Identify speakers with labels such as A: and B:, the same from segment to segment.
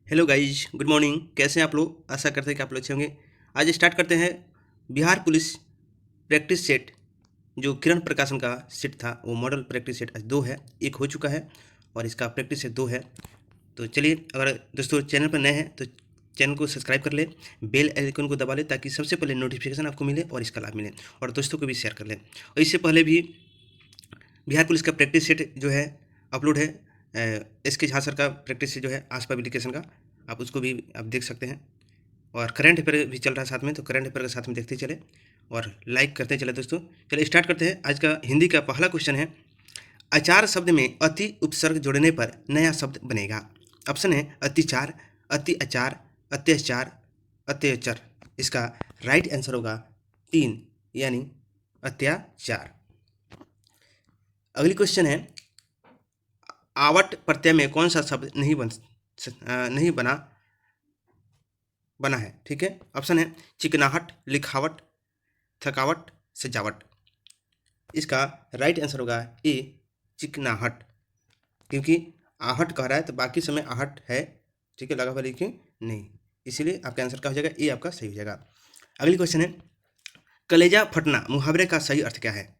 A: Hello guys, good morning. कैसे हैं आप लोग? आशा करते हैं कि आप लोग अच्छे होंगे। आज स्टार्ट करते हैं बिहार पुलिस प्रैक्टिस सेट। जो किरण प्रकाशन का सेट था वो मॉडल प्रैक्टिस सेट आज 2 है, 1 हो चुका है और इसका प्रैक्टिस सेट 2 है। तो चलिए, अगर दोस्तों चैनल पर नए हैं तो चैनल को सब्सक्राइब कर ले, बेल आइकन को दबा ले ताकि सबसे पहले नोटिफिकेशन आपको मिले और इसका लाभ मिले, और दोस्तों को भी शेयर कर लें। और इससे पहले भी बिहार पुलिस का प्रैक्टिस सेट जो है अपलोड है, SK झा सर का प्रैक्टिस सेट जो है आस पब्लिकेशन का, आप उसको भी आप देख सकते हैं। और करंट अफेयर भी चल रहा है साथ में, तो करंट अफेयर के साथ में देखते चले और लाइक करते चले दोस्तों। चलिए स्टार्ट करते हैं। आज का हिंदी का पहला क्वेश्चन है, अचार शब्द में अति उपसर्ग जोड़ने पर नया शब्द बनेगा। ऑप्शन है अतिचार, अति अचार, अत्याचार, अत्याचार। इसका राइट आंसर होगा 3 यानी अत्याचार। अगली क्वेश्चन है, आवट प्रत्यय में कौन सा शब्द नहीं बना है? ठीक है, ऑप्शन है चिकनाहट, लिखावट, थकावट, सजावट। इसका राइट आंसर होगा ए चिकनाहट, क्योंकि आहट कह रहा है तो बाकी समय आहट है, ठीक है, लगा हुआ लिखे नहीं, इसीलिए आपका आंसर क्या हो जाएगा? ए आपका सही हो जाएगा। अगली क्वेश्चन है, कलेजा फटना मुहावरे का सही अर्थ क्या है?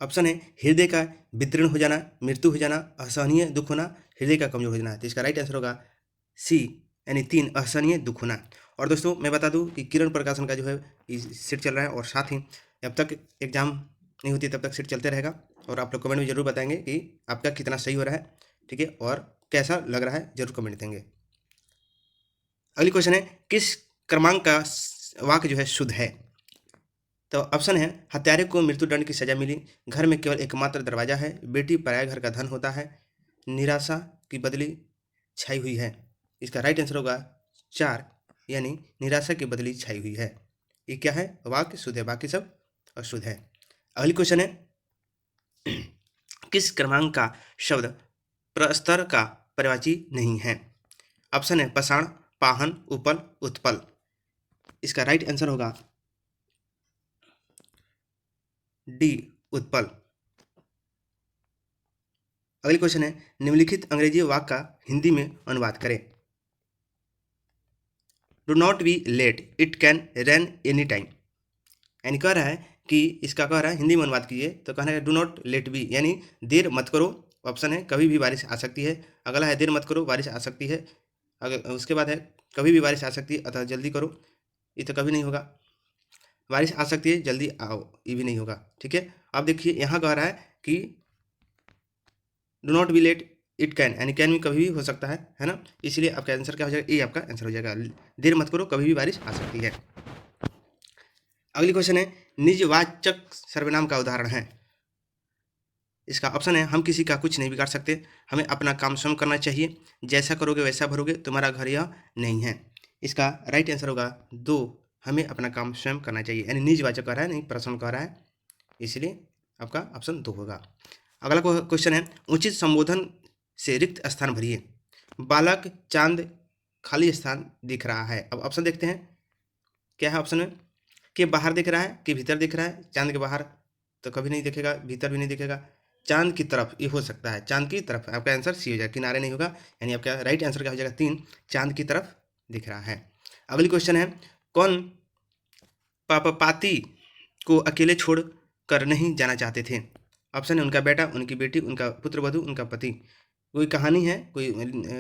A: ऑप्शन है हृदय का विदीर्ण हो जाना, मृत्यु हो जाना, असहनीय दुख होना, हृदय का कमजोर हो जाना। तो इसका राइट आंसर होगा सी यानी 3 असहनीय दुख होना। और दोस्तों मैं बता दूं कि किरण प्रकाशन का जो है सेट चल रहा है, और साथ ही जब तक एग्जाम नहीं होती तब तक सेट चलते रहेगा, और आप लोग कमेंट में जरूर बताएंगे कि आपका कितना सही हो रहा है, ठीक है, और कैसा लग रहा है, जरूर कमेंट देंगे। अगली क्वेश्चन है, किस क्रमांक का वाक्य जो है शुद्ध है? तो ऑप्शन है हत्यारे को मृत्युदंड की सजा मिली, घर में केवल एकमात्र दरवाजा है, बेटी पराया घर का धन होता है, निराशा की बदली छाई हुई है। इसका राइट आंसर होगा 4 यानी निराशा की बदली छाई हुई है। ये क्या है? वाक्य शुद्ध है, बाकी सब अशुद्ध है। अगली क्वेश्चन है, किस क्रमांक का शब्द प्रस्तर का पर्यायवाची नहीं है? ऑप्शन है पाषाण, पाहन, उपल, उत्पल। इसका राइट आंसर होगा डी उत्पल। अगली क्वेश्चन है, निम्नलिखित अंग्रेजी वाक्य का हिंदी में अनुवाद करें। Do not be late, it can run any time. यानी कह रहा है कि इसका कह रहा है हिंदी में अनुवाद कीजिए, तो कहना है डू नॉट लेट बी यानी देर मत करो। ऑप्शन है कभी भी बारिश आ सकती है। अगला है देर मत करो, बारिश आ सकती है। अगर उसके बाद है कभी भी बारिश आ सकती है, अतः जल्दी करो, ये तो कभी नहीं होगा। बारिश आ सकती है, जल्दी आओ, ये भी नहीं होगा। ठीक है, अब देखिए यहाँ कह रहा है कि do not be late, it can यानी कैन भी कभी भी हो सकता है ना, इसलिए आपका आंसर क्या हो जाएगा? ये आपका आंसर हो जाएगा, देर मत करो, कभी भी बारिश आ सकती है। अगली क्वेश्चन है, निजवाचक सर्वनाम का उदाहरण है। इसका ऑप्शन है हम किसी का कुछ नहीं बिगाड़ सकते, हमें अपना काम स्वयं करना चाहिए, जैसा करोगे वैसा भरोगे, तुम्हारा घर यह नहीं है। इसका राइट आंसर होगा 2 हमें अपना काम स्वयं करना चाहिए, यानी निजवाचक कह रहा है, नहीं प्रश्न कह रहा है, इसलिए आपका ऑप्शन 2 होगा। अगला क्वेश्चन है, उचित संबोधन से रिक्त स्थान भरिए। बालक, चांद, खाली स्थान दिख रहा है। अब ऑप्शन देखते हैं क्या है ऑप्शन में, कि बाहर दिख रहा है कि भीतर दिख रहा है। चांद के बाहर तो कभी नहीं दिखेगा, भीतर भी नहीं दिखेगा, चांद की तरफ ये हो सकता है, चांद की तरफ। आपका आंसर सी हो जाएगा, किनारे नहीं होगा, यानी आपका राइट आंसर क्या हो जाएगा? 3 चांद की तरफ दिख रहा है। अगली क्वेश्चन है, कौन पापपाती को अकेले छोड़ कर नहीं जाना चाहते थे? ऑप्शन है उनका बेटा, उनकी बेटी, उनका पुत्र वधु, उनका पति। कोई कहानी है, कोई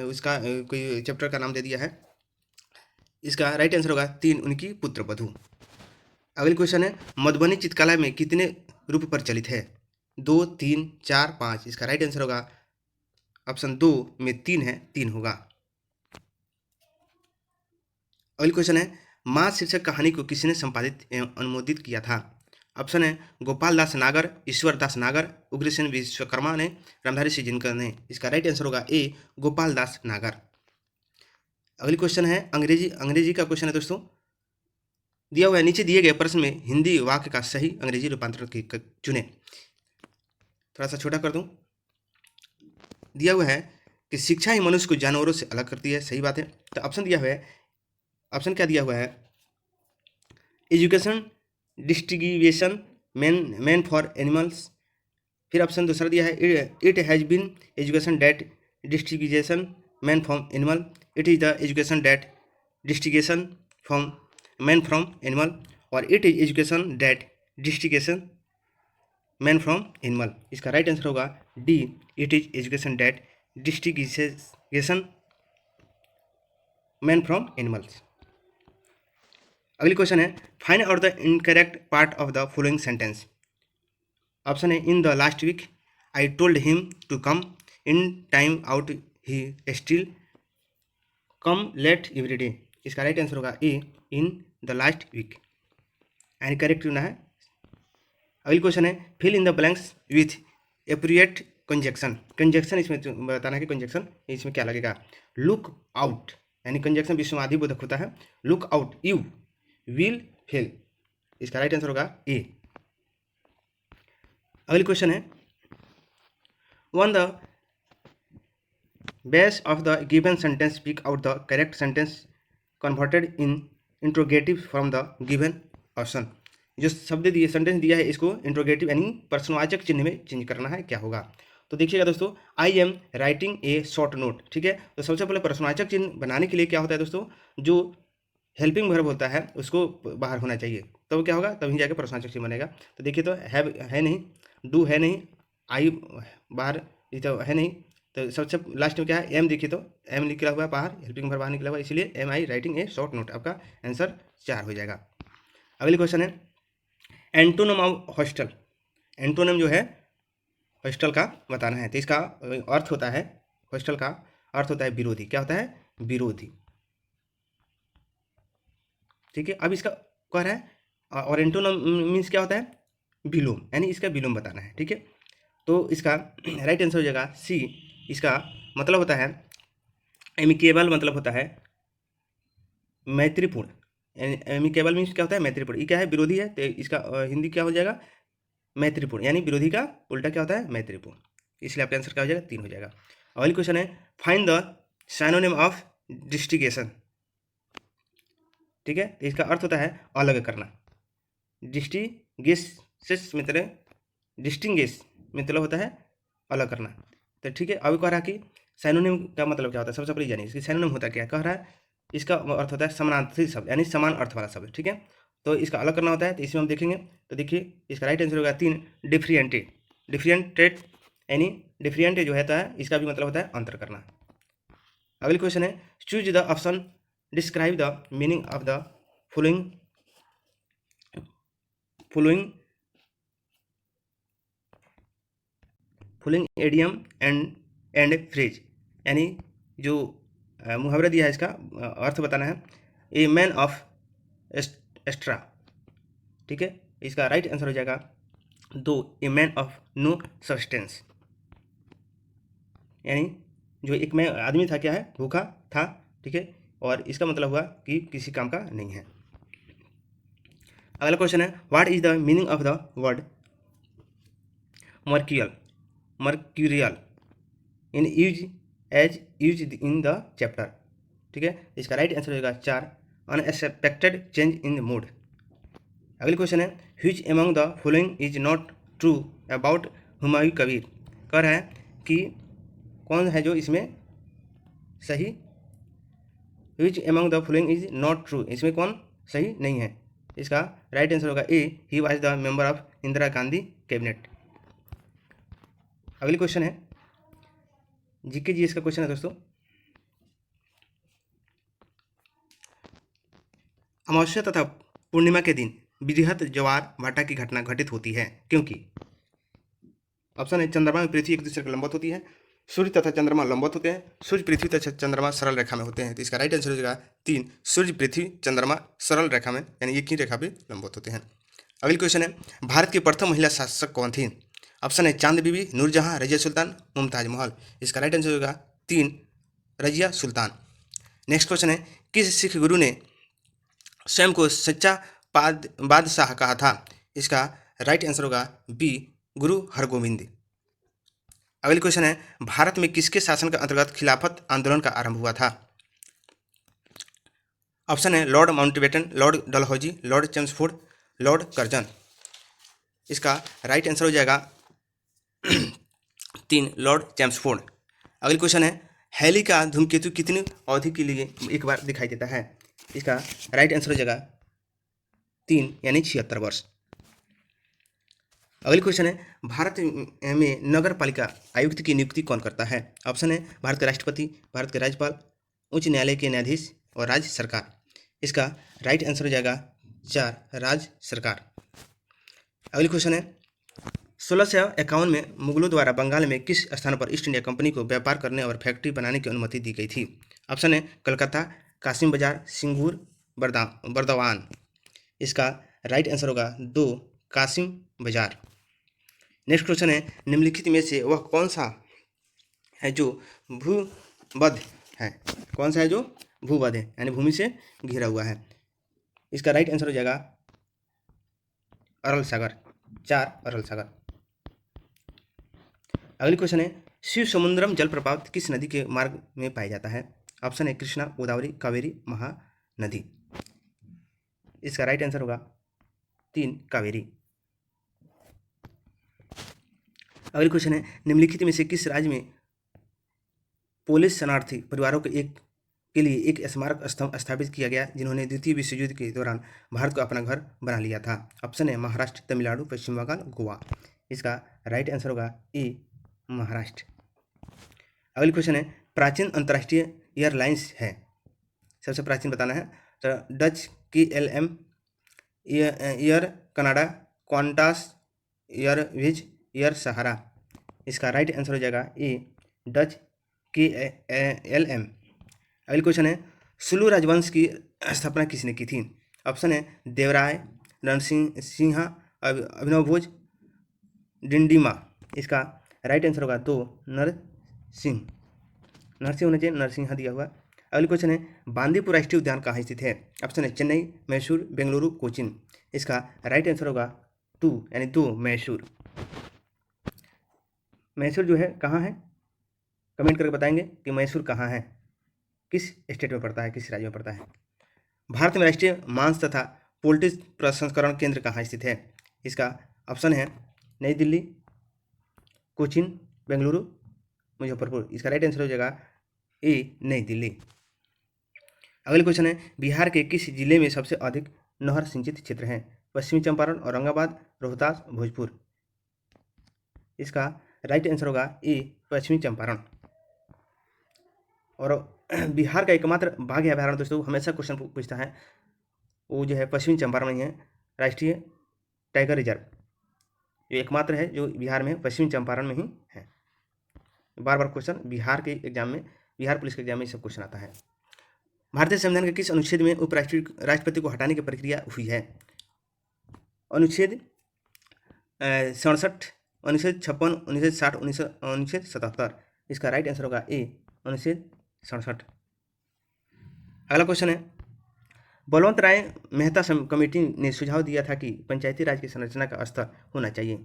A: उसका कोई चैप्टर का नाम दे दिया है। इसका राइट आंसर होगा 3 उनकी पुत्र वधु। अगली क्वेश्चन है, मधुबनी चित्रकला में कितने रूप प्रचलित है? 2, 3, 4, 5। इसका राइट आंसर होगा ऑप्शन 2 में 3 है, 3 होगा। अगली क्वेश्चन है, माँ शीर्षक कहानी को किसने संपादित एवं अनुमोदित किया था? ऑप्शन है गोपाल दास नागर, ईश्वर दास नागर, उग्रसेन विश्वकर्मा ने, रामधारी सिंह दिनकर ने। इसका राइट आंसर होगा ए गोपाल दास नागर। अगली क्वेश्चन है, अंग्रेजी का क्वेश्चन है दोस्तों। दिया हुआ है, नीचे दिए गए प्रश्न में हिंदी वाक्य का सही अंग्रेजी रूपांतरण चुने। थोड़ा सा छोटा कर दूं। दिया हुआ है कि शिक्षा ही मनुष्य को जानवरों से अलग करती है, सही बात है। तो ऑप्शन दिया हुआ है, ऑप्शन क्या दिया हुआ है? Education distribution man for animals. फिर ऑप्शन दूसरा दिया है, it has been education date distribution man from animal, it is the education that distinguishes from man from animal, और it is education that distinguishes man from animal. इसका right answer होगा D, it is education that distinguishes man from animals. अगली question है, find out the incorrect part of the following sentence. Option है, इन the last week I told him to come, in time out he still come late every day. इसका right answer होगा A, in the last week, and correct चुना है। अगली question है, fill in the blanks with appropriate conjunction. Conjunction इसमें बताना है कि कंजक्शन इसमें क्या लगेगा। लुक आउट, यानी कंजक्शन विश्वमाधि बोधक होता है। Look out, you will fail. इसका राइट आंसर होगा ए। अगली क्वेश्चन है, one the base of the given sentence speak out the correct sentence converted in interrogative from the given option. जो शब्द दिए, सेंटेंस दिया है, इसको इंट्रोगेटिव यानी प्रश्नवाचक चिन्ह में चेंज करना है, क्या होगा। तो देखिएगा दोस्तों, I am writing a short note, ठीक है। तो सबसे पहले प्रश्नवाचक चिन्ह बनाने के लिए क्या होता है दोस्तों, जो हेल्पिंग वर्ब होता है उसको बाहर होना चाहिए, तो क्या होगा, तभी जाके प्रश्नवाचक चिन्ह बनेगा। तो देखिए, तो है नहीं, डू है नहीं, आई बाहर तो है नहीं, तो सबसे लास्ट में क्या है, एम। देखिए तो एम निकला हुआ है बाहर, हेल्पिंग वर्ब बाहर निकला हुआ है, इसलिए am I writing a short note. आपका आंसर 4 हो जाएगा। अगली क्वेश्चन है, एंटोनिम ऑफ हॉस्टल। एंटोनिम जो है हॉस्टल का बताना है, तो इसका अर्थ होता है, हॉस्टल का अर्थ होता है विरोधी। क्या होता है, विरोधी, ठीक है। अब इसका कह रहा है, और एंटोनिम मीन्स क्या होता है, विलोम, यानी इसका विलोम बताना है, ठीक है। तो इसका राइट आंसर हो जाएगा सी। इसका मतलब होता है एमिकेबल, मतलब होता है मैत्रीपूर्ण। एमिकेबल मीन्स क्या होता है, मैत्रीपूर्ण। ये क्या है, विरोधी है, तो इसका हिंदी क्या हो जाएगा, मैत्रीपूर्ण, यानी विरोधी का उल्टा क्या होता है, मैत्रीपूर्ण। इसलिए आपका आंसर क्या हो जाएगा, 3 हो जाएगा। अगली क्वेश्चन है, फाइंड द सिनोनिम ऑफ डिस्टिंगेशन, ठीक है। तो इसका अर्थ होता है अलग करना। डिस्टिंगेस मतलब डिस्टिंगेस मतलब होता है अलग करना, तो ठीक है। अभी कह रहा है कि सिनोनिम का मतलब क्या होता है, सबसे पहले जानिए इसकी सिनोनिम होता है क्या। कह रहा है इसका अर्थ होता है समानार्थी शब्द, यानी समान अर्थ वाला शब्द, ठीक है। तो इसका अलग करना होता है, तो इसमें हम देखेंगे। तो देखिए, इसका राइट आंसर होगा 3, डिफरेंटेड। डिफरेंटेड यानी डिफरेंट जो है इसका भी मतलब होता है अंतर करना। अगली क्वेश्चन है, choose the option describe the meaning of the following idiom and phrase, यानी जो मुहावरा दिया है, इसका अर्थ बताना है। ए मैन ऑफ एक्स्ट्रा, ठीक है। इसका राइट आंसर हो जाएगा 2, a man of no substance, यानी जो एक मैं आदमी था, क्या है, भूखा था, ठीक है। और इसका मतलब हुआ कि किसी काम का नहीं है। अगला क्वेश्चन है, what is the meaning of the word mercurial in use in the chapter, ठीक है। इसका राइट आंसर होगा 4, अनएक्सपेक्टेड चेंज इन मूड। अगली क्वेश्चन है, which among the following is not true about Humayun Kabir. कह रहा है कि कौन है जो इसमें सही, which among the following is not true, इसमें कौन सही नहीं है। इसका राइट आंसर होगा ए, he was the member of Indira Gandhi cabinet. अगली क्वेश्चन है, जीके जी इसका क्वेश्चन है दोस्तों, अमावस्या तथा पूर्णिमा के दिन बृहत ज्वार भाटा की घटना घटित होती है, क्योंकि ऑप्शन है, चंद्रमा में पृथ्वी एक दूसरे के लंबवत होती है, सूर्य तथा चंद्रमा लंबवत होते हैं, सूर्य पृथ्वी तथा चंद्रमा सरल रेखा में होते हैं। तो इसका राइट आंसर हो जाएगा 3, सूर्य पृथ्वी चंद्रमा सरल रेखा में, यानी एक ही रेखा पे लंबवत होते हैं। अगली क्वेश्चन है, भारत की प्रथम महिला शासक कौन थी। ऑप्शन है, चांद बीबी, नूरजहां, रजिया सुल्तान, मुमताज महल। इसका राइट आंसर होगा 3, रजिया सुल्तान। नेक्स्ट क्वेश्चन है, किस सिख गुरु ने स्वयं को सच्चा बादशाह कहा था। इसका राइट आंसर होगा बी, गुरु हरगोविंद। अगली क्वेश्चन है, भारत में किसके शासन के अंतर्गत खिलाफत आंदोलन का आरंभ हुआ था। ऑप्शन है, Lord Mountbatten, Lord Dalhousie, Lord Chelmsford, Lord Curzon. इसका राइट आंसर हो जाएगा 3, लॉर्ड चेम्सफोर्ड। अगली क्वेश्चन है, हैली का धूमकेतु कितनी अवधि के लिए एक बार दिखाई देता है? इसका राइट आंसर हो जाएगा 3 यानी 76 वर्ष। अगली क्वेश्चन है, भारत में नगर पालिका आयुक्त की नियुक्ति कौन करता है? ऑप्शन है भारत के राष्ट्रपति, भारत के राज्यपाल, उच्च न्यायालय के न्यायाधीश और राज्य सरकार। इसका राइट आंसर हो जाएगा 4 राज्य सरकार। अगली क्वेश्चन है, 1651 में मुगलों द्वारा बंगाल में किस स्थान पर ईस्ट इंडिया कंपनी को व्यापार करने और फैक्ट्री बनाने की अनुमति दी गई थी? ऑप्शन है कलकत्ता, कासिम बाजार, सिंगूर, बर्दवान। इसका राइट आंसर होगा 2 कासिम बाजार। नेक्स्ट क्वेश्चन है, निम्नलिखित में से वह कौन सा है जो भूबद्ध है? कौन सा है जो भूबद्ध है यानी भूमि से घिरा हुआ है? इसका राइट आंसर हो जाएगा अरल सागर, 4 अरल सागर। अगली क्वेश्चन है, शिव समुद्रम जलप्रपात किस नदी के मार्ग में पाया जाता है? ऑप्शन है कृष्णा, गोदावरी, कावेरी, महानदी। इसका राइट आंसर होगा 3 कावेरी। अगली क्वेश्चन है, निम्नलिखित में से किस राज्य में पोलिश शरणार्थी परिवारों के लिए एक स्मारक स्तंभ स्थापित किया गया जिन्होंने द्वितीय विश्व युद्ध के दौरान भारत को अपना घर बना लिया था? ऑप्शन है महाराष्ट्र, तमिलनाडु, पश्चिम बंगाल, गोवा। इसका राइट आंसर होगा ए महाराष्ट्र। अगली क्वेश्चन है, प्राचीन अंतर्राष्ट्रीय एयरलाइंस है, सबसे प्राचीन बताना है। तो Dutch KLM, air Canada, Qantas airways, air Sahara. इसका राइट आंसर हो जाएगा ए डच KLM। अगली क्वेश्चन है, सुलू राजवंश की स्थापना किसने की थी? ऑप्शन है देवराय, नरसिंह सिंह, अभिनवभोज, डिंडीमा। इसका राइट आंसर होगा 2 नरसिंह होना चाहिए, नरसिंह दिया हुआ। अगली क्वेश्चन है, बांदीपुर राष्ट्रीय उद्यान कहाँ स्थित है? ऑप्शन है चेन्नई, मैसूर, बेंगलुरु, कोचिन। इसका राइट आंसर होगा 2 यानी 2 मैसूर। मैसूर जो है कहाँ है, कमेंट करके बताएंगे कि मैसूर कहाँ है, किस स्टेट में पड़ता है, किस राज्य में पड़ता है। भारत में राष्ट्रीय मांस तथा पोल्ट्री प्रसंस्करण केंद्र कहाँ स्थित है? इसका ऑप्शन है नई दिल्ली, कोचिन, बेंगलुरु, मुजफ्फरपुर। इसका राइट आंसर हो जाएगा ए नई दिल्ली। अगले क्वेश्चन है, बिहार के किस जिले में सबसे अधिक नहर सिंचित क्षेत्र है? पश्चिमी चंपारण, औरंगाबाद, रोहतास, भोजपुर। इसका राइट आंसर होगा ए पश्चिमी चंपारण। और बिहार का एकमात्र बाघ अभयारण्य दोस्तों हमेशा क्वेश्चन पूछता है, वो जो है पश्चिमी चंपारण में है, राष्ट्रीय टाइगर रिजर्व जो एकमात्र है जो बिहार में पश्चिमी चंपारण में ही है। बार बार क्वेश्चन बिहार के एग्जाम में, बिहार पुलिस के एग्जाम में सब क्वेश्चन आता है। भारतीय संविधान के किस अनुच्छेद में राष्ट्रपति को हटाने की प्रक्रिया हुई है? अनुच्छेद 67, अनुच्छेद 56, अनुच्छेद 60, अनुच्छेद 77। इसका राइट आंसर होगा ए अनुच्छेद 67। अगला क्वेश्चन है, बलवंत राय मेहता कमेटी ने सुझाव दिया था कि पंचायती राज की संरचना का स्तर होना चाहिए,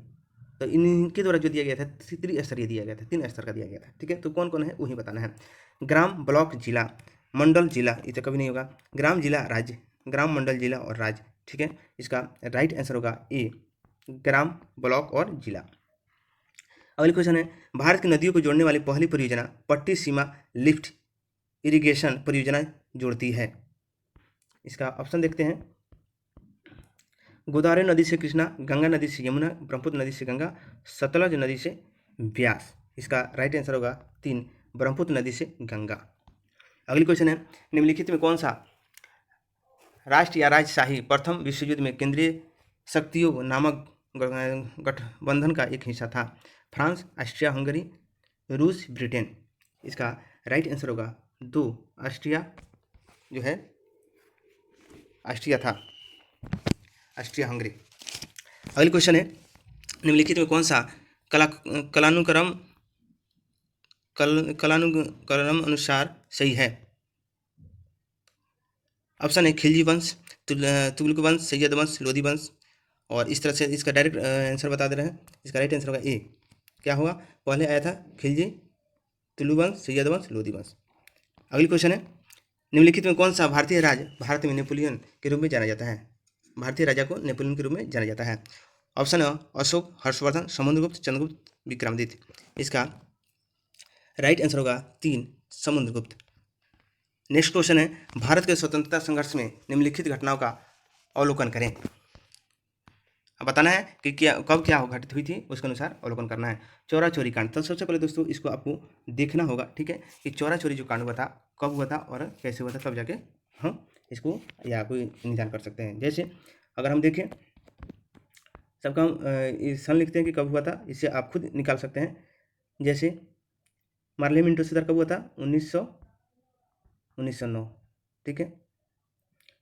A: तो इनके द्वारा जो दिया गया था त्रिस्तरीय दिया गया था, 3 स्तर का दिया गया था। ठीक है, तो कौन कौन है वही बताना है। ग्राम, ब्लॉक, जिला, मंडल, जिला, ये तो कभी नहीं होगा। ग्राम, जिला, राज्य, ग्राम, मंडल, जिला और राज्य। ठीक है, इसका राइट आंसर होगा ए ग्राम, ब्लॉक और जिला। अगली क्वेश्चन है, भारत की नदियों को जोड़ने वाली पहली परियोजना पट्टी सीमा लिफ्ट इरिगेशन परियोजना जोड़ती है। इसका ऑप्शन देखते हैं, गोदावरी नदी से कृष्णा, गंगा नदी से यमुना, ब्रह्मपुत्र नदी से गंगा, सतलज नदी से व्यास। इसका राइट आंसर होगा 3 ब्रह्मपुत्र नदी से गंगा। अगली क्वेश्चन है, निम्नलिखित में कौन सा राष्ट्र या राजशाही प्रथम विश्व युद्ध में केंद्रीय शक्तियों नामक गठबंधन का एक हिस्सा था? फ्रांस, ऑस्ट्रिया हंगरी, रूस, ब्रिटेन। इसका राइट आंसर होगा 2 ऑस्ट्रिया जो है ऑस्ट्रिया था, ऑस्ट्रिया हंगरी। अगली क्वेश्चन है, निम्नलिखित में कौन सा कलानुक्रम अनुसार सही है? ऑप्शन है खिलजी वंश, तुगलक वंश, सैयद वंश, लोधी वंश। और इस तरह से इसका डायरेक्ट आंसर बता दे रहे हैं। इसका राइट आंसर होगा ए, क्या होगा, पहले आया था खिलजी, तुलु वंश, सैयद वंश, लोधी वंश। अगली क्वेश्चन है, निम्नलिखित में कौन सा भारतीय राज्य भारत में नेपोलियन के रूप में जाना जाता है? भारतीय राजा को नेपोलियन के रूप में जाना जाता है। ऑप्शन है अशोक, हर्षवर्धन, समुद्रगुप्त, चंद्रगुप्त, विक्रमादित्य। इसका राइट आंसर होगा 3 समुद्रगुप्त। नेक्स्ट क्वेश्चन है, भारत के स्वतंत्रता संघर्ष में निम्नलिखित घटनाओं का अवलोकन करें। अब बताना है कि कब क्या घटित हुई थी, उसके अनुसार अवलोकन करना है। चौरा चोरी कांड, तो सबसे पहले दोस्तों इसको आपको देखना होगा, ठीक है, कि चौरा चोरी जो कांड हुआ था कब हुआ था और कैसे हुआ था, तब जाके हम इसको या कोई निदान कर सकते हैं। जैसे अगर हम देखें, सबका हम सन लिखते हैं कि कब हुआ था, इससे आप खुद निकाल सकते हैं। जैसे मार्ले मिंटो सुधार कब हुआ था, 1909, ठीक है।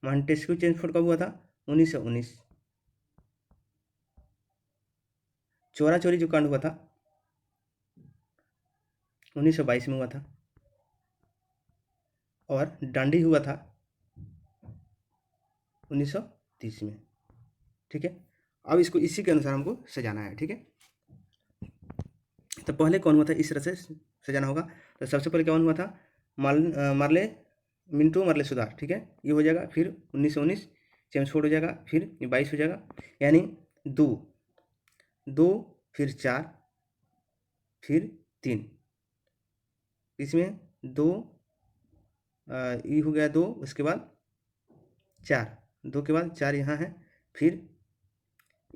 A: मॉन्टेस्क्यू चेम्सफोर्ड कब हुआ था, 1919। चोरा चोरी जो कांड हुआ था 1922 में हुआ था, और डांडी हुआ था 1930 में, ठीक है। अब इसको इसी के अनुसार हमको सजाना है, ठीक है। तो पहले कौन हुआ था, इस तरह से सजाना होगा। तो सबसे पहले कौन हुआ था, मार्ले मिंटो मार्ले सुधार, ठीक है, ये हो जाएगा। फिर 1919 चेम्सफोर्ड हो जाएगा, फिर ये 22 हो जाएगा, यानी 2 2 फिर 4 फिर 3, इसमें 2 ये हो गया 2, उसके बाद 4, 2 के बाद 4 यहाँ है, फिर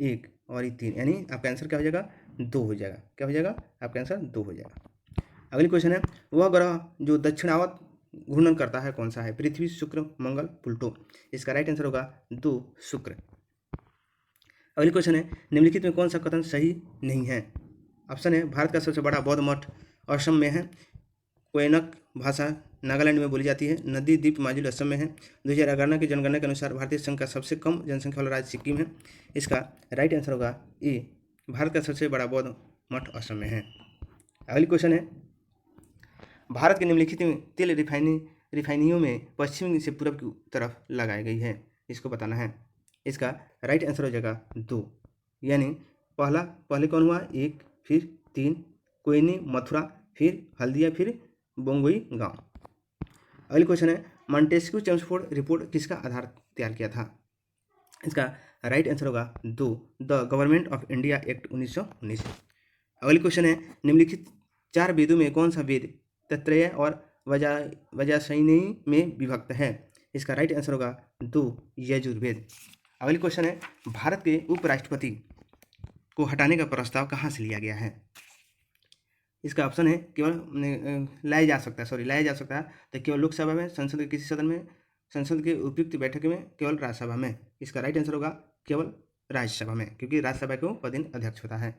A: 1 और ये 3, यानी आपका आंसर क्या हो जाएगा, 2 हो जाएगा। क्या हो जाएगा, आपका आंसर 2 हो जाएगा। अगली क्वेश्चन है, वह ग्रह जो दक्षिणावर्त घूर्णन करता है कौन सा है, पृथ्वी, शुक्र, मंगल, प्लूटो। इसका राइट आंसर होगा 2, शुक्र। अगली क्वेश्चन है, निम्नलिखित में कौन सा कथन सही नहीं है। ऑप्शन है, भारत का सबसे बड़ा बौद्ध मठ असम में है, कोयनक भाषा नागालैंड में बोली जाती है, नदी द्वीप माजुली असम में है, 2011 की जनगणना के अनुसार भारतीय संघ का सबसे कम जनसंख्या वाला राज्य सिक्किम है। इसका राइट आंसर होगा ए, भारत का सबसे बड़ा बौद्ध मठ असम में है। अगली क्वेश्चन है, भारत के निम्नलिखित में तेल रिफाइनियों में पश्चिम से पूर्व की तरफ लगाई गई है, इसको बताना है। इसका राइट आंसर हो जाएगा 2, यानी पहले कौन हुआ, 1 फिर 3 कोयनी मथुरा, फिर हल्दिया, फिर बोंगोई गांव। अगली क्वेश्चन है, मॉन्टेस्क्यू चेम्सफोर्ड रिपोर्ट किसका आधार तैयार किया था। इसका राइट आंसर होगा 2, the government of India act 1919। अगली क्वेश्चन है, निम्नलिखित 4 वेदों में कौन सा वेद तैत्तिरीय और वज्रायनी में विभक्त है। इसका राइट आंसर होगा 2, यजुर्वेद। अगली क्वेश्चन है, भारत के उपराष्ट्रपति को हटाने का प्रस्ताव कहाँ से लिया गया है। इसका ऑप्शन है, केवल लाया जा सकता है तो केवल लोकसभा में, संसद के किसी सदन में, संसद के उपयुक्त बैठक में, केवल राज्यसभा में। इसका राइट आंसर होगा केवल राज्यसभा में, क्योंकि राज्यसभा को पदेन अध्यक्ष होता है।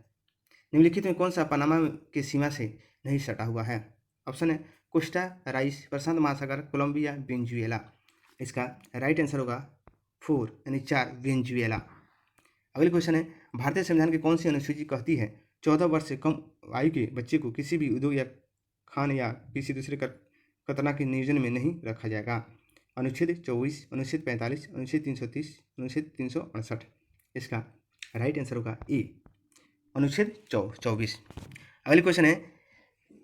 A: निम्नलिखित में कौन सा पनामा की सीमा से नहीं सटा हुआ है। ऑप्शन है, कोस्टा राइस, प्रशांत महासागर, कोलंबिया, वेनेजुएला। इसका राइट आंसर होगा 4 यानी 4, वेनेजुएला। अगली क्वेश्चन है, भारतीय संविधान की कौन सी अनुसूची कहती है 14 वर्ष से कम आयु के बच्चे को किसी भी उद्योग या खान या किसी दूसरे खतरनाक के नियोजन में नहीं रखा जाएगा। अनुच्छेद 24, अनुच्छेद 45, अनुच्छेद 330, अनुच्छेद 368। इसका राइट आंसर होगा ए, अनुच्छेद 24। अगली क्वेश्चन है,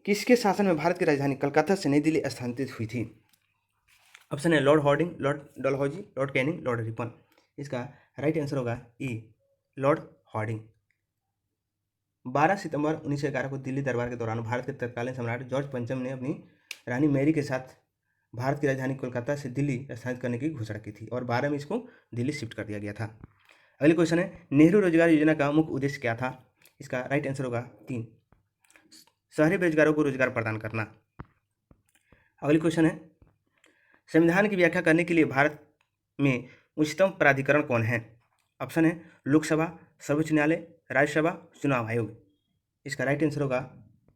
A: किसके शासन में भारत की राजधानी कलकत्ता से नई दिल्ली स्थानांतरित हुई थी। ऑप्शन है, Lord Hardinge, Lord Dalhousie, Lord Canning, Lord Ripon. इसका राइट आंसर होगा ए, लॉर्ड हार्डिंग। 12 सितंबर 1911 को दिल्ली दरबार के दौरान भारत के तत्कालीन सम्राट जॉर्ज पंचम ने अपनी रानी मैरी के साथ भारत की राजधानी कोलकाता से दिल्ली स्थानांतरित करने की घोषणा की थी, और 12 में इसको दिल्ली शिफ्ट कर दिया गया था। अगली क्वेश्चन है, नेहरू रोजगार योजना का मुख्य उद्देश्य क्या था। इसका राइट आंसर होगा 3, शहरी बेरोजगारों को रोजगार प्रदान करना। अगली क्वेश्चन है, संविधान की व्याख्या करने के लिए भारत में उच्चतम प्राधिकरण कौन है। ऑप्शन है, लोकसभा, सर्वोच्च न्यायालय, राज्यसभा, चुनाव आयोग। इसका राइट आंसर होगा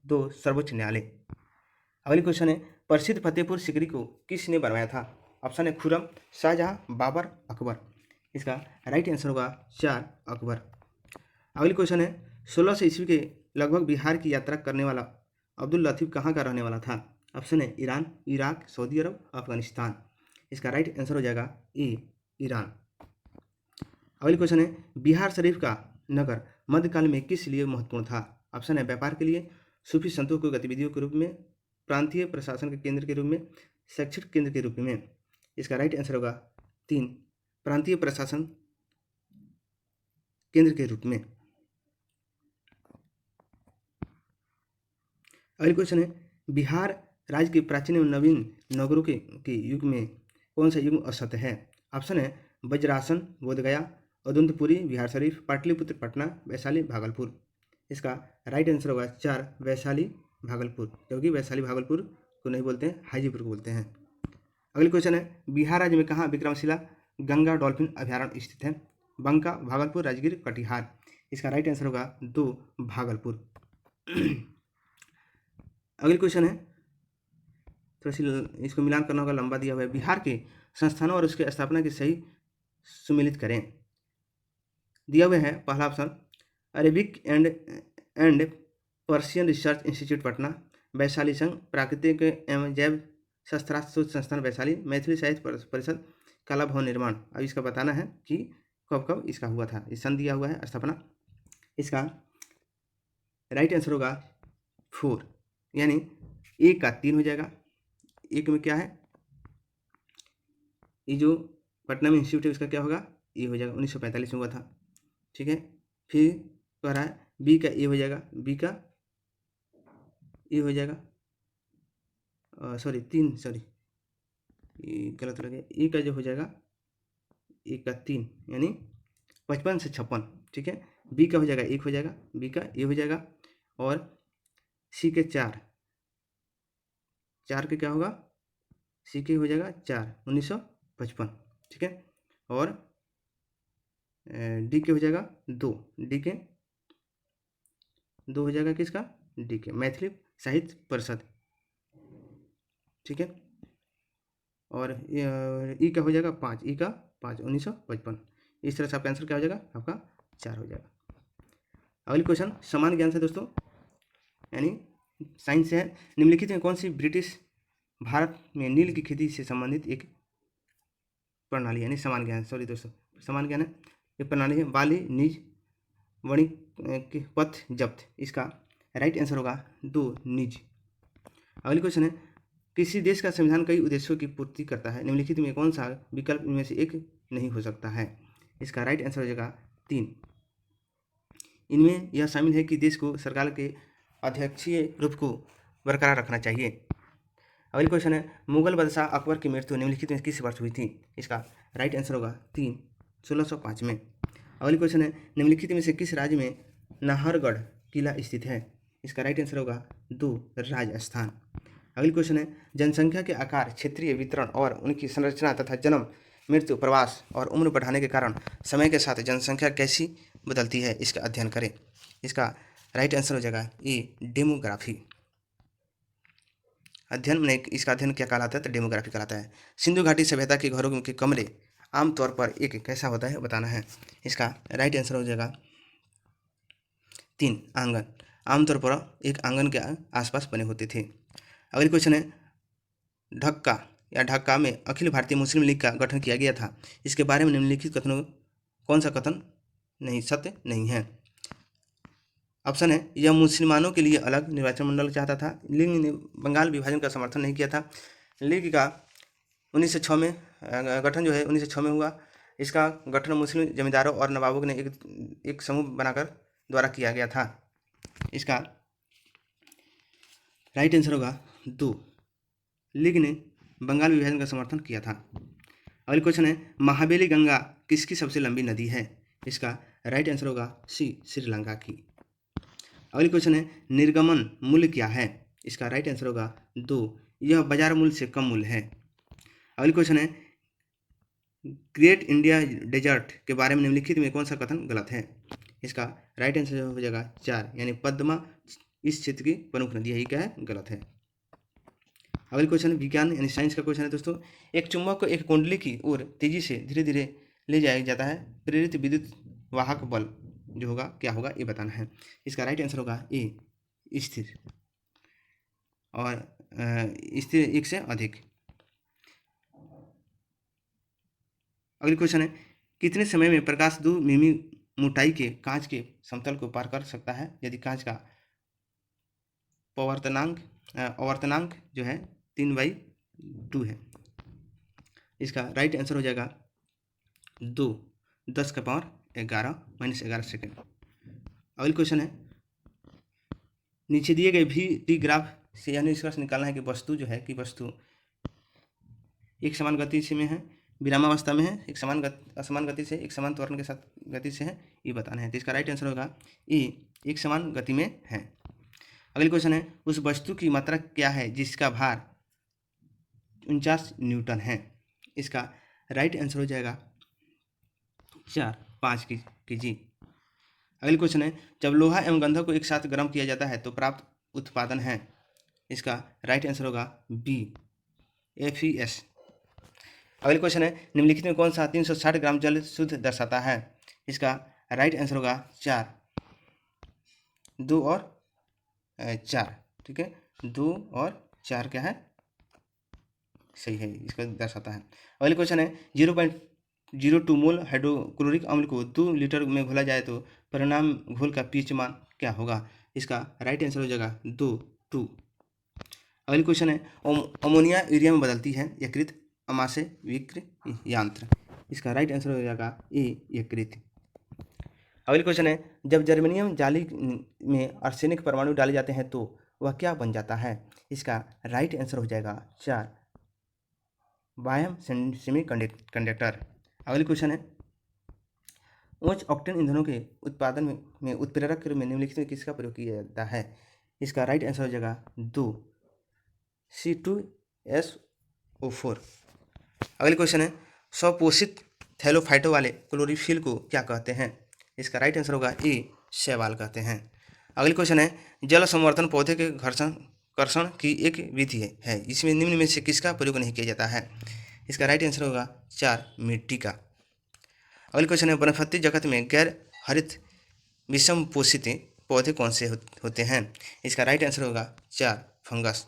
A: 2, सर्वोच्च न्यायालय। अगली क्वेश्चन है, प्रसिद्ध फतेहपुर सिकरी को किसने बनवाया था। ऑप्शन है, खुर्रम, शाहजहां, बाबर, अकबर। इसका राइट आंसर होगा 4, अकबर। अगली क्वेश्चन है, 1600 ईस्वी के लगभग बिहार की यात्रा करने वाला अब्दुल लतीफ कहाँ का रहने वाला था। ऑप्शन है, ईरान, इराक, सऊदी अरब, अफगानिस्तान। इसका राइट आंसर हो जाएगा ए, ईरान। अगली क्वेश्चन है, बिहार शरीफ का नगर मध्यकाल में किस लिए महत्वपूर्ण था। ऑप्शन है, व्यापार के लिए, सूफी संतों की गतिविधियों के रूप में, प्रांतीय प्रशासन के केंद्र के रूप में, शैक्षिक केंद्र के रूप में। इसका राइट आंसर होगा 3, प्रांतीय प्रशासन केंद्र के रूप में। अगली क्वेश्चन है, बिहार राज्य के प्राचीन एवं नवीन नगरों के युग में कौन सा युग असत्य है? ऑप्शन है वज्रासन बोधगया, उदंतपुरी बिहार शरीफ, पाटलिपुत्र पटना, वैशाली भागलपुर। इसका राइट आंसर होगा 4 वैशाली भागलपुर, क्योंकि वैशाली भागलपुर को नहीं बोलते हैं, हाजीपुर को बोलते हैं। अगली क्वेश्चन है बिहार राज्य में कहाँ विक्रमशिला गंगा डॉल्फिन अभ्यारण्य स्थित है? बंका, भागलपुर, राजगीर, कटिहार। इसका राइट आंसर होगा 2 भागलपुर। अगली क्वेश्चन है, थोड़ा सी इसको मिलान करना होगा, लंबा दिया हुआ है। बिहार के संस्थानों और उसके स्थापना की सही सुमेलित करें। दिया हुआ है पहला option Arabic and Persian research institute Patna, Vaishali संघ प्राकृतिक एवं जैव शस्त्रास्त्र शोध संस्थान वैशाली, मैथिली साहित्य परिषद, कला भवन निर्माण। अब इसका बताना है कि कब कब इसका हुआ था। इस सन दिया हुआ है स्थापना। इसका राइट आंसर होगा 4, यानी 1 का 3 हो जाएगा। 1 में क्या है, ये जो पटना में इंस्टीट्यूट है उसका क्या होगा, ये हो जाएगा, 1945 में हुआ था। ठीक है, फिर कह रहा है बी का ए हो जाएगा, बी का ए हो जाएगा, सॉरी 3, सॉरी गलत लग गया। ए का जो हो जाएगा 1 का 3 यानी 55 से 56। ठीक है, बी का हो जाएगा 1 हो जाएगा, बी का ए हो जाएगा, और सी के 4 के क्या होगा, सी के हो जाएगा 4 1955। ठीक है, और डी के हो जाएगा 2, डी के 2 हो जाएगा किसका, डी के मैथिली साहित्य परिषद। ठीक है, और ई का हो जाएगा 5, ई का 5 1955। इस तरह से आपका आंसर क्या हो जाएगा, आपका 4 हो जाएगा। अगली क्वेश्चन समान ज्ञान से दोस्तों, यानी साइंस से है। निम्नलिखित में कौन सी ब्रिटिश भारत में नील की खेती से संबंधित एक प्रणाली, यानी समान ज्ञान, सॉरी दोस्तों समान ज्ञान है, एक प्रणाली है बाली निज वणिक पथ जब्त। इसका राइट आंसर होगा 2 निज। अगली क्वेश्चन है किसी देश का संविधान कई उद्देश्यों की पूर्ति करता है, निम्नलिखित में कौन सा विकल्प इनमें से एक नहीं हो सकता है? इसका राइट आंसर हो जाएगा 3। इनमें यह शामिल है कि देश को सरकार के अध्यक्षीय रूप को बरकरार रखना चाहिए। अगली क्वेश्चन है मुगल बादशाह अकबर की मृत्यु निम्नलिखित में किस वर्ष हुई थी? इसका राइट आंसर होगा 3 1605 में। अगली क्वेश्चन है निम्नलिखित में से किस राज्य में नाहरगढ़ किला स्थित है? इसका राइट आंसर होगा 2 राजस्थान। अगली क्वेश्चन है जनसंख्या के आकार, क्षेत्रीय वितरण और उनकी संरचना तथा जन्म, मृत्यु, प्रवास और उम्र बढ़ाने के कारण समय के साथ जनसंख्या कैसी बदलती है, इसका अध्ययन करें। इसका राइट आंसर हो जाएगा ए डेमोग्राफी। अध्ययन में इसका अध्ययन क्या कहलाता है, तो डेमोग्राफी कहलाता है। सिंधु घाटी सभ्यता के घरों के कमरे आमतौर पर एक कैसा होता है बताना है। इसका राइट आंसर हो जाएगा 3 आंगन। आमतौर पर एक आंगन के आसपास बने होते थे। अगली क्वेश्चन है ढाका में अखिल भारतीय मुस्लिम लीग का गठन किया गया था, इसके बारे में निम्नलिखित कथनों कौन सा कथन नहीं सत्य नहीं है? ऑप्शन है यह मुसलमानों के लिए अलग निर्वाचन मंडल चाहता था, लीग ने बंगाल विभाजन का समर्थन नहीं किया था, लीग का 1906 में गठन जो है 1906 में हुआ, इसका गठन मुस्लिम जमींदारों और नवाबों ने एक समूह बनाकर द्वारा किया गया था। इसका राइट आंसर होगा 2 लीग ने बंगाल विभाजन का समर्थन किया था। अगली क्वेश्चन है महाबेली गंगा किसकी सबसे लंबी नदी है? इसका राइट आंसर होगा सी श्रीलंका की। अगली क्वेश्चन है निर्गमन मूल्य क्या है? इसका राइट आंसर होगा 2 यह बाजार मूल्य से कम मूल्य है। अगली क्वेश्चन है ग्रेट इंडिया डेजर्ट के बारे में निम्नलिखित में कौन सा कथन गलत है? इसका राइट आंसर हो जाएगा 4 यानी पद्मा इस क्षेत्र की प्रमुख नदी है, यही क्या है, गलत है। अगली क्वेश्चन विज्ञान यानी साइंस का क्वेश्चन है दोस्तों। एक चुंबक को एक कुंडली की ओर तेजी से धीरे धीरे ले जाया जाता है, प्रेरित विद्युत वाहक बल जो होगा क्या होगा ये बताना है। इसका राइट आंसर होगा ए स्थिर, और स्थिर 1 से अधिक। अगली क्वेश्चन है कितने समय में प्रकाश 2 मिमी मोटाई के कांच के समतल को पार कर सकता है यदि कांच का आवर्तनांक जो है 3/2 है? इसका राइट आंसर हो जाएगा 2 10 का पावर 11 - 11 सेकेंड। अगली क्वेश्चन है नीचे दिए गए भी टी ग्राफ से यह निष्कर्ष निकालना है कि वस्तु जो है कि वस्तु एक समान गति से में है, विरामावस्था में है, एक असमान गति से, एक समान त्वरण के साथ गति से है, ये बताना है। तो इसका राइट आंसर होगा ए, एक समान गति में है। अगली क्वेश्चन है, उस वस्तु की मात्रा क्या है जिसका भार 49 न्यूटन है। इसका राइट आंसर हो जाएगा 4, 5 kg। अगली क्वेश्चन है, जब लोहा एवं गंधक को एक साथ गर्म किया जाता है तो प्राप्त उत्पादन है। इसका राइट आंसर होगा बी, FeS। अगली क्वेश्चन है, निम्नलिखित में कौन सा 360 ग्राम जल शुद्ध दर्शाता है। इसका राइट आंसर होगा 4, 2 और 4। ठीक है, 2 और 4 क्या है, सही है, इसको दर्शाता है। अगली क्वेश्चन है, 0.02 मोल हाइड्रोक्लोरिक अम्ल को 2 लीटर में घोला जाए तो परिणाम घोल का pH मान क्या होगा। इसका राइट आंसर हो जाएगा 2। अगली क्वेश्चन है, अमोनिया यूरिया में बदलती है, यकृत, अमाशय, विक्र, यांत्र। इसका राइट आंसर हो जाएगा ए, यकृत। अगली क्वेश्चन है, जब जर्मेनियम जाली में आर्सेनिक परमाणु डाले जाते हैं तो वह क्या बन जाता है। इसका राइट आंसर हो जाएगा 4, बायम सेमीकंडक्टर। अगली क्वेश्चन है, उच्च ऑक्टेन ईंधनों के उत्पादन में उत्प्रेरक में निम्नलिखित में किसका प्रयोग किया जाता है। इसका राइट आंसर हो जाएगा 2, C2SO4। अगली क्वेश्चन है, स्वपोषित थैलोफाइटो वाले क्लोरोफिल को क्या कहते हैं। इसका राइट आंसर होगा ए, शैवाल कहते हैं। अगली क्वेश्चन है, जल संवर्धन पौधे के कर्षण की एक विधि है, इसमें निम्न में से किसका प्रयोग नहीं किया जाता है। इसका राइट आंसर होगा 4, मिट्टी का। अगली क्वेश्चन है, वनस्पति जगत में गैर हरित विषम पोषित पौधे कौन से होते हैं। इसका राइट आंसर होगा 4, फंगस।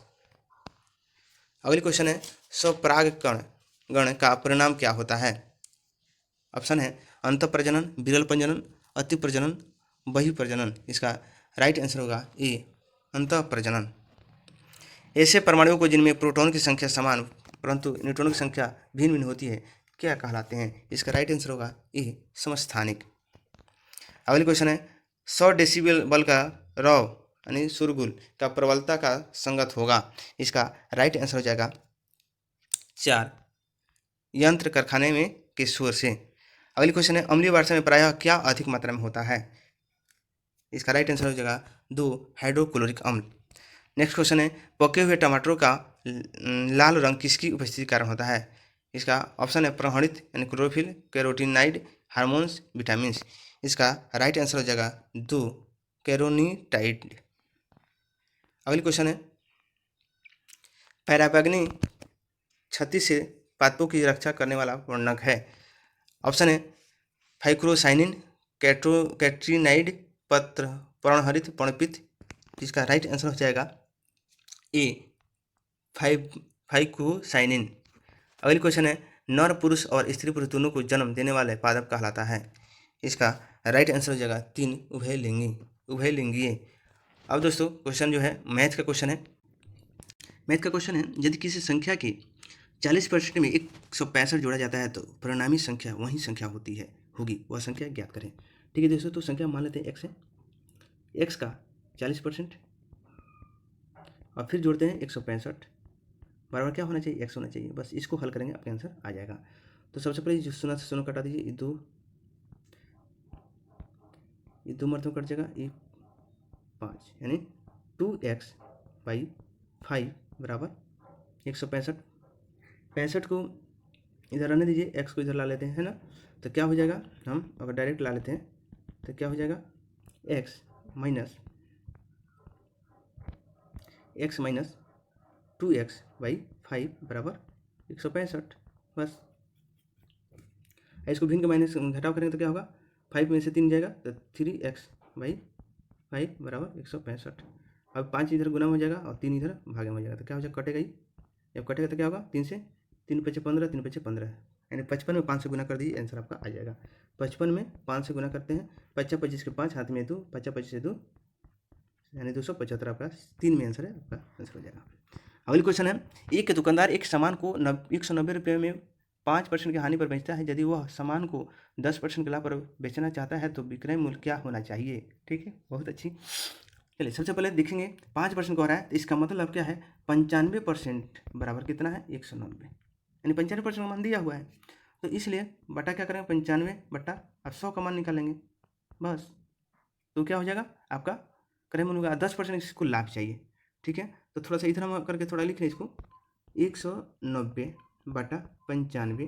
A: अगली क्वेश्चन है, स्वपरागकण गण का परिणाम क्या होता है। ऑप्शन है अंतःप्रजनन, विरल प्रजनन, अति प्रजनन, बहिर्प्रजनन। इसका राइट आंसर होगा ए, अंतःप्रजनन। ऐसे परमाणुओं को जिनमें प्रोटॉन की संख्या समान परंतु न्यूट्रॉनों की संख्या भिन्न भिन्न होती है क्या कहलाते हैं। इसका राइट आंसर होगा ए, समस्थानिक। अगली क्वेश्चन है, 100 डेसिबल का रॉ यानी शोरगुल का प्रबलता का संगत होगा। इसका राइट आंसर हो जाएगा 4, यंत्र कारखाने में के शोर से। अगली क्वेश्चन है, अम्लीय वर्षा में प्रायः क्या अधिक मात्रा में होता है। इसका राइट आंसर हो जाएगा 2, हाइड्रोक्लोरिक अम्ल। नेक्स्ट क्वेश्चन है, पके हुए टमाटरों का लाल रंग किसकी उपस्थिति के कारण होता है। इसका ऑप्शन है प्रहणित यानी क्लोरोफिल, कैरोटीनाइड, हार्मोन्स, विटामिन। इसका राइट आंसर हो जाएगा 2, कैरोनीटाइड। अगली क्वेश्चन है, पैराबैग्नी क्षति से पादपों की रक्षा करने वाला वर्णक है। ऑप्शन है फाइक्रोसाइनिन, कैट्रीनाइड, पत्र पर्णहरित, पर्णपित। इसका राइट आंसर हो जाएगा ए, फाइक्रोसाइनिन। अगली क्वेश्चन है, नर पुरुष और स्त्री पुरुष दोनों को जन्म देने वाले पादप कहलाता है। इसका राइट आंसर हो जाएगा 3, उभयलिंगीय। अब दोस्तों क्वेश्चन जो है मैथ का क्वेश्चन है। मैथ का क्वेश्चन है, यदि किसी संख्या के 40% में 165 जोड़ा जाता है तो परिणामी संख्या वही संख्या होगी, वह संख्या ज्ञात करें। ठीक है दोस्तों, तो संख्या मान लेते हैं x है, x का 40% और फिर जोड़ते हैं 165 बराबर क्या होना चाहिए, x होना चाहिए। बस इसको हल करेंगे आपका आंसर आ जाएगा। तो सबसे पहले जो 0 से 0 कटा दीजिए, ये 2 मरतबा कट जाएगा, ये 5 यानी 2x/5 बराबर 165। 65 को इधर रहने दीजिए, x को इधर ला लेते हैं, है ना। तो क्या हो जाएगा, हम अगर डायरेक्ट ला लेते हैं तो क्या हो जाएगा, x माइनस 2x/5 बराबर 165। बस इसको भिन्न के माइनस घटाव करेंगे तो क्या होगा, 5 में से 3 जाएगा तो 3x/5 बराबर 165। अब 5 इधर गुना हो जाएगा और 3 इधर भागे में हो जाएगा तो क्या हो जाएगा, कटेगा ही। जब कटेगा तो क्या होगा, 3 से 3 × 5 = 15, 3 × 5 = 15 यानी 55 में 5 से गुना कर दीजिए, आंसर आपका आ जाएगा। 55 में 5 से गुना करते हैं, 55 25 के 5 हाथ में 2, 55 25 से 2 यानी 275 आपका 3 में आंसर है, आपका आंसर हो जाएगा। अगली क्वेश्चन है, एक दुकानदार एक सामान को 190 रुपये में 5% की हानि पर बेचता है। यदि वह सामान को 10% के लाभ पर बेचना चाहता है तो विक्रय मूल्य क्या होना चाहिए। ठीक है, बहुत अच्छी। चलिए सबसे पहले देखेंगे 5% को हो रहा है, तो इसका मतलब क्या है 95% बराबर कितना है 190, यानी 95% का मान दिया हुआ है, तो इसलिए बटा क्या करेंगे 95 बटा अब 100 का मान निकालेंगे बस, तो क्या हो जाएगा आपका करें मन होगा 10% इसको लाभ चाहिए। ठीक है, तो थोड़ा सा इधर हम करके थोड़ा लिख लें इसको 190 बटा 95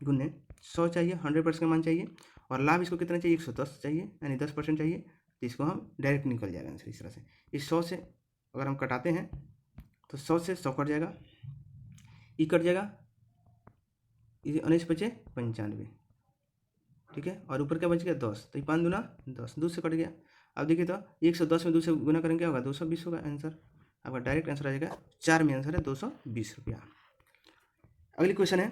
A: गुने 100 चाहिए, 100% का मान चाहिए, और लाभ इसको कितना चाहिए 110 चाहिए, यानी 10% चाहिए, तो इसको हम डायरेक्ट निकल जाएगा आंसर इस तरह से। इस 100 से अगर हम कटाते हैं तो 100 से 100 कट जाएगा, ई कट जाएगा, 19 बचे 95, ठीक है, और ऊपर क्या बच गया 10, तो 5 दूना 10, 2 से कट गया। अब देखिए तो 110 में 2 से गुना करेंगे क्या होगा 220 होगा आंसर, आपका डायरेक्ट आंसर आ जाएगा 4 में आंसर है 220 रुपया। अगली क्वेश्चन है,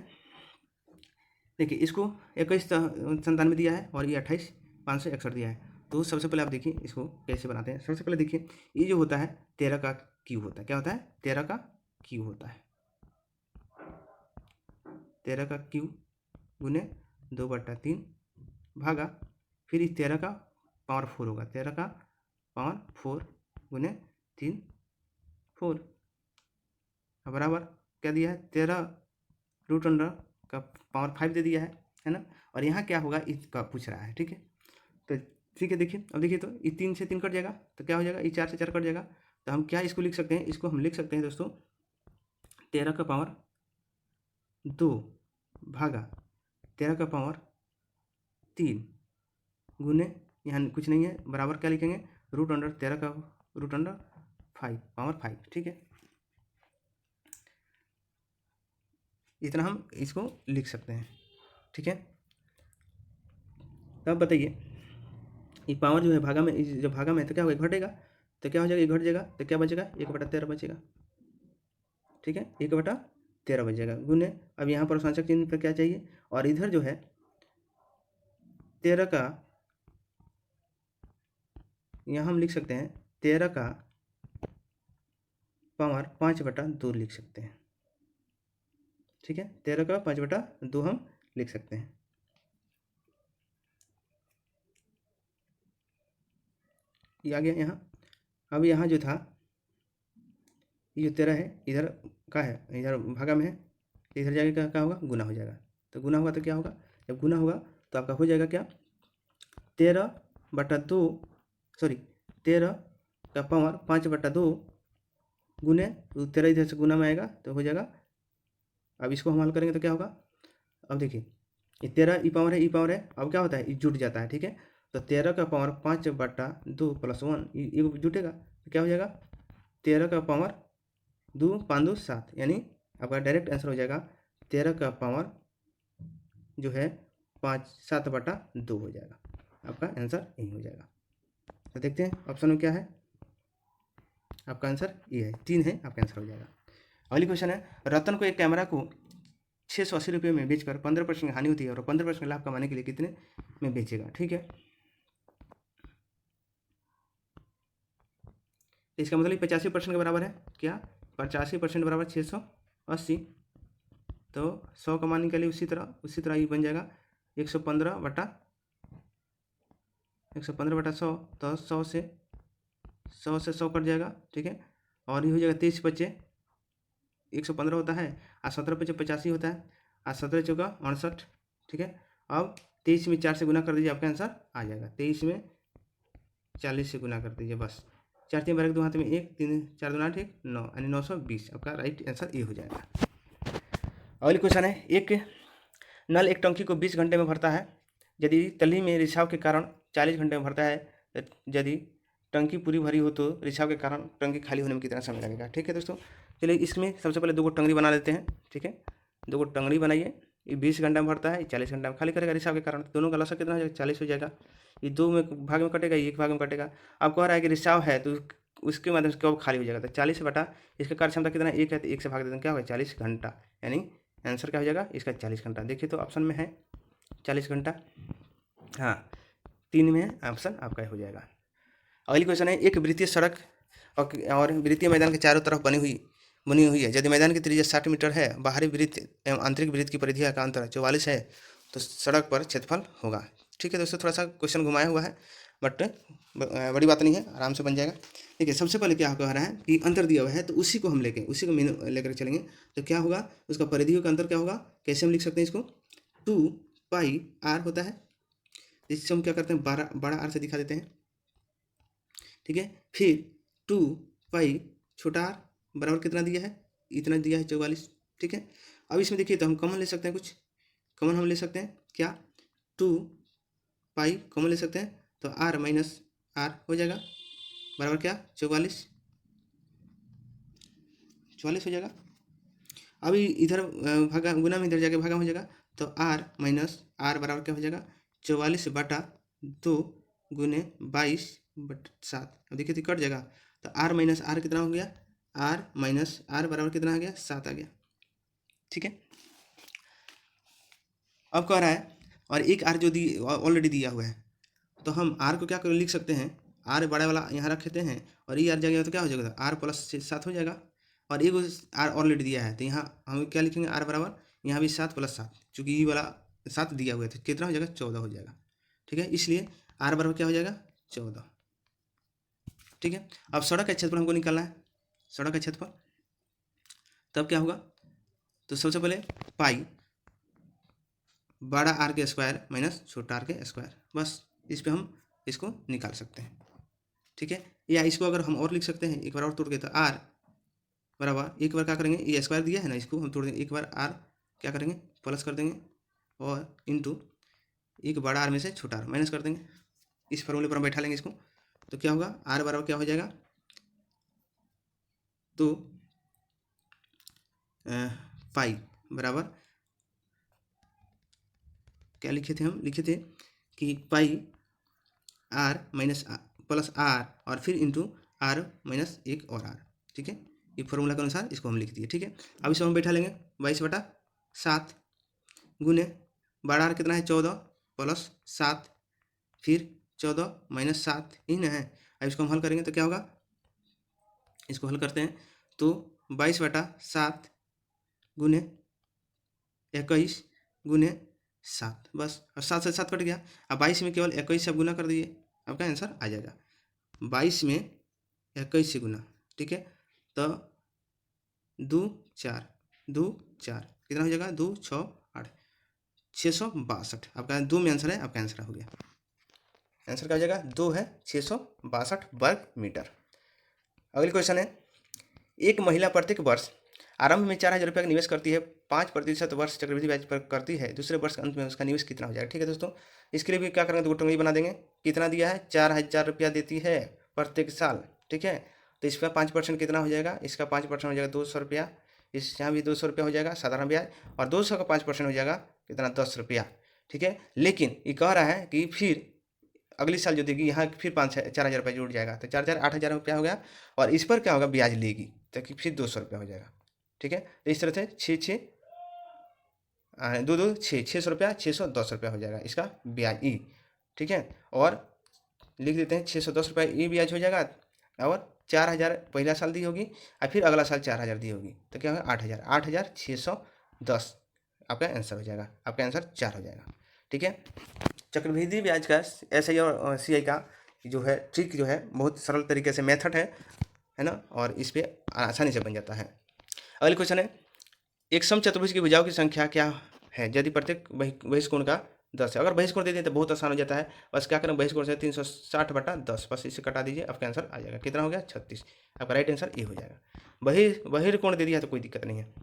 A: देखिए इसको 2197 दिया है और ये 28,561 दिया है, तो सबसे पहले आप देखिए इसको कैसे बनाते हैं। सबसे पहले देखिए ये जो होता है 13 का क्यूब होता है, क्या होता है 13 का क्यूब होता है, 13 का क्यूब गुने 2/3 भागा फिर इस 13 का पावर 4 होगा, 13 का पावर 4 गुने 3 4 बराबर क्या दिया है 13 रूट अंडर का पावर 5 दे दिया है ना, और यहाँ क्या होगा इसका पूछ रहा है। ठीक है, तो ठीक है देखिए अब देखिए तो ये 3 से 3 कट जाएगा, तो क्या हो जाएगा ये 4 से 4 कट जाएगा, तो हम क्या इसको लिख सकते हैं, इसको हम लिख सकते हैं दोस्तों 13 का पावर 2 भागा 13 का पावर 3 गुने यहाँ कुछ नहीं है बराबर क्या लिखेंगे रूट अंडर 13 का रूट अंडर 5 पावर 5। ठीक है, इतना हम इसको लिख सकते हैं। ठीक है, तब बताइए ये पावर जो है भागा में, जब भागा में तो क्या होगा घटेगा, तो क्या हो जाएगा ये घट जाएगा, तो क्या बचेगा 1/13 बचेगा। ठीक है, 1/13 बचेगा गुने अब यहाँ पर सूचक चिन्ह पर क्या चाहिए, और इधर जो है 13 का यहाँ हम लिख सकते हैं 13 का पावर 5/2 लिख सकते हैं। ठीक है, 13 का 5/2 हम लिख सकते हैं। ये आ गया यहाँ। अब यहाँ जो था ये जो 13 है इधर का है, इधर भागा में है, इधर जाके क्या होगा गुना हो जाएगा, तो गुना होगा तो क्या होगा जब गुना होगा तो आपका हो जाएगा क्या 13/2 सॉरी 13 का पावर 5/2 गुने 13 इधर से गुना में आएगा तो हो जाएगा। अब इसको हम हल करेंगे तो क्या होगा, अब देखिए ये 13 ई पावर है, अब क्या होता है ये जुट जाता है। ठीक है, तो 13 का पावर 5/2 + 1 ये जुटेगा, तो क्या हो जाएगा 13 का पावर 2 5 2 7, यानी आपका डायरेक्ट आंसर हो जाएगा 13 का पावर जो है 7/2 हो जाएगा, आपका आंसर यही हो जाएगा। तो देखते हैं ऑप्शन में क्या है, आपका आंसर ये है 3 है, आपका आंसर हो जाएगा। अगली क्वेश्चन है, रतन को एक कैमरा को 680 रुपये में बेचकर 15% की हानि होती है और 15% लाभ कमाने के लिए कितने में बेचेगा। ठीक है, इसका मतलब 85% के बराबर है, क्या 85% बराबर 680, तो 100 का मान निकालिए उसी तरह ये बन जाएगा 115/100, तो 100 से 100 कट जाएगा। ठीक है, और ये हो जाएगा 23 बचे 115 होता है, और 17 बचे 85 होता है, और 17 चौका 68। ठीक है, अब 23 में 4 से गुना कर दीजिए, आपका आंसर आ जाएगा। 23 में 40 से गुना कर दीजिए, बस 4 3 बार 2 हाथ में 1 3 4 2 8 1 9, यानी 920, आपका राइट आंसर ये हो जाएगा। अगली क्वेश्चन है, एक नल एक टंकी को 20 घंटे में भरता है, यदि तली में रिसाव के कारण 40 घंटे में भरता है, यदि टंकी पूरी भरी हो तो रिसाव के कारण टंकी खाली होने में कितना समय लगेगा। ठीक है दोस्तों, चलिए इसमें सबसे पहले 2 टंगड़ी बना लेते हैं। ठीक है, 2 टंगड़ी बनाइए, ये 20 घंटा में भरता है, 40 घंटा में खाली करेगा रिसाव के कारण, दोनों का लसा कितना हो जाएगा 40 हो जाएगा, ये 2 में भाग में कटेगा, ये 1 भाग में कटेगा। अब कह रहा है कि रिसाव है तो उसके माध्यम से कब खाली हो जाएगा, तो 40 बटा इसका कार्य क्षमता कितना 1 है, तो 1 से भाग देते हैं क्या होगा 40 घंटा, यानी आंसर क्या हो जाएगा इसका 40 घंटा। देखिए तो ऑप्शन में है 40 घंटा, हाँ 3 में ऑप्शन आपका हो जाएगा। अगली क्वेश्चन है, एक वृत्तीय सड़क और वृत्तीय मैदान के चारों तरफ बनी हुई है, यदि मैदान की त्रिज्या 60 मीटर है, बाहरी वृत्त एवं आंतरिक वृत्त की परिधि का अंतर 44 है, तो सड़क पर क्षेत्रफल होगा। ठीक है दोस्तों, थोड़ा सा क्वेश्चन घुमाया हुआ है, बट बड़ी बात नहीं है, आराम से बन जाएगा। देखिए सबसे पहले क्या कह रहा है कि अंतर दिया हुआ है, तो उसी को हम उसी को मीन लेकर चलेंगे। तो क्या होगा, उसका परिधियों का अंतर क्या होगा, कैसे हम लिख सकते हैं इसको, 2πr होता है, इससे हम क्या करते हैं, बड़ा आर से दिखा देते हैं, ठीक है। फिर 2π छोटा आर बराबर कितना दिया है, इतना दिया है 44, ठीक है। अब इसमें देखिए तो हम कॉमन ले सकते हैं, कुछ कॉमन हम ले सकते हैं, क्या 2π कॉमन ले सकते हैं, तो r माइनस आर हो जाएगा बराबर क्या 44 हो जाएगा। अभी इधर भागा गुना में इधर जाके भागा हो जाएगा, तो r माइनस आर बराबर क्या हो जाएगा 44/2 गुने 22/7। अब देखिए तो कट जाएगा, तो r माइनस आर कितना हो गया, r माइनस आर बराबर कितना आ गया 7 आ गया, ठीक है। अब कह रहा है और एक r जो ऑलरेडी दिया हुआ है, तो हम r को क्या कर लिख सकते हैं, r बड़ा वाला यहाँ रख देते हैं और ये r जाएगा तो क्या हो जाएगा, r प्लस 7 हो जाएगा। और एक r ऑलरेडी दिया है, तो यहाँ हम क्या लिखेंगे, r बराबर यहाँ भी 7 + 7, चूँकि ये वाला 7 दिया हुआ है तो कितना हो जाएगा 14 हो जाएगा, ठीक है। इसलिए r बराबर क्या हो जाएगा 14, ठीक है। अब सड़क का क्षेत्रफल हमको निकालना है, सड़क का क्षेत्रफल, तब क्या होगा, तो सबसे पहले पाई बड़ा आर के स्क्वायर माइनस छोटा आर के स्क्वायर, बस इस पे हम इसको निकाल सकते हैं, ठीक है। या इसको अगर हम और लिख सकते हैं, एक बार और तोड़ के, तो आर बराबर एक बार क्या करेंगे, ये स्क्वायर दिया है ना, इसको हम तोड़ देंगे, एक बार आर क्या करेंगे प्लस कर देंगे और इंटू एक बड़ा आर में से छोटा आर माइनस कर देंगे, इस फॉर्मूले पर हम बैठा लेंगे इसको। तो क्या होगा, आर बराबर क्या हो जाएगा, तो पाई बराबर क्या लिखे थे, हम लिखे थे कि पाई आर माइनस प्लस आर और फिर इंटू आर माइनस एक और आर, ठीक है। ये फॉर्मूला के अनुसार इसको हम लिख दिए, ठीक है। अब इसको हम बैठा लेंगे 22/7 गुने बड़ा आर कितना है 14 + 7 फिर 14 - 7 ही ना है। अब इसको हम हल करेंगे तो क्या होगा, इसको हल करते हैं तो 22/7 गुने 21 गुने 7, बस। और 7 से 7 कट गया, अब 22 में केवल 21 से गुना कर दीजिए, आपका आंसर आ जाएगा 22 में 21 से गुना, ठीक है। तो 2 4 2 4 कितना हो जाएगा, 2 6 8 662, आपका 2 में आंसर है, आपका आंसर हो गया। आंसर क्या हो जाएगा, 2 है 662 वर्ग मीटर। अगली क्वेश्चन है, एक महिला प्रत्येक वर्ष आरंभ में 4000 रुपये का निवेश करती है, 5% वर्ष चक्रवृद्धि ब्याज पर करती है, दूसरे वर्ष के अंत में उसका निवेश कितना हो जाएगा, ठीक है दोस्तों। इसके लिए भी क्या करेंगे, दो टंगड़ी बना देंगे, कितना दिया है 4000 रुपया देती है प्रत्येक साल, ठीक है। तो इसका 5% कितना हो जाएगा, इसका 5% हो जाएगा 200 रुपया, इस यहाँ भी 200 रुपया हो जाएगा साधारण ब्याज, और 200 का 5% हो जाएगा कितना 10 रुपया, ठीक है। लेकिन ये कह रहा है कि फिर अगले साल जो देगी यहाँ फिर 4,000 रुपये जुड़ जाएगा, तो 4,000 8,000 रुपया हो गया, और इस पर क्या होगा ब्याज लेगी, तो फिर 200 रुपया हो जाएगा, ठीक है। तो इस तरह से 6 2 2 600 रुपया 610 रुपया हो जाएगा इसका ब्याज ई, ठीक है। और लिख देते हैं 610 रुपया ई ब्याज हो जाएगा, और 4,000 पहला साल दी होगी और फिर अगला साल 4,000 दी होगी, तो क्या होगा 8,610 आपका आंसर हो जाएगा, आपका आंसर 4 हो जाएगा, ठीक है। चक्रवृद्धि ब्याज का SI और CI का जो है ट्रिक जो है बहुत सरल तरीके से मेथड है ना, और इस पर आसानी से बन जाता है। अगले क्वेश्चन है, एक समचतुर्भुज की भुजाओं की संख्या क्या है यदि प्रत्येक बहिष्कोण का 10 है। अगर बहिष्कोण दे दें तो बहुत आसान हो जाता है, बस क्या करें, बहिष्कोण से 360/10, बस इसे कटा दीजिए, आपका आंसर आ जाएगा, कितना हो गया 36, आपका राइट आंसर ये हो जाएगा। बहिर्कोण दे दिया तो कोई दिक्कत नहीं है।